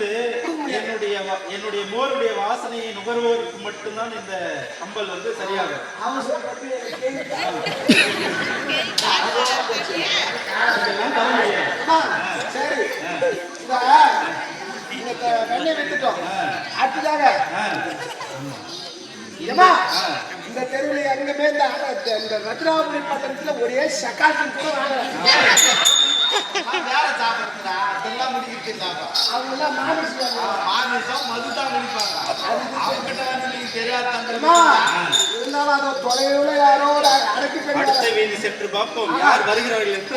வைத்து என்னுடைய மோருடைய வாசனையை நுகர்வோருக்கு மட்டும்தான் இந்த கம்பல் வந்து சரியாகும். சரி, வெண்ணெய் வைத்துட்டோம். அடுத்ததாக இந்த தெருவில் எங்கமே இந்த ரத்னாபுரி பட்டணத்துல ஒரே சக்காத்தின் கூட அதெல்லாம் முடிக்கிட்டு அவங்க எல்லாம் மாமிசம் மதுதான் முடிப்பாங்க. அவங்ககிட்ட வந்து நீங்க தெரியாத இருந்தாலும் அதை தொலைவுல யாரோட அடக்கி அடுத்த வீதி சென்று பார்ப்போம் யார் வருகிறார்கள் என்று.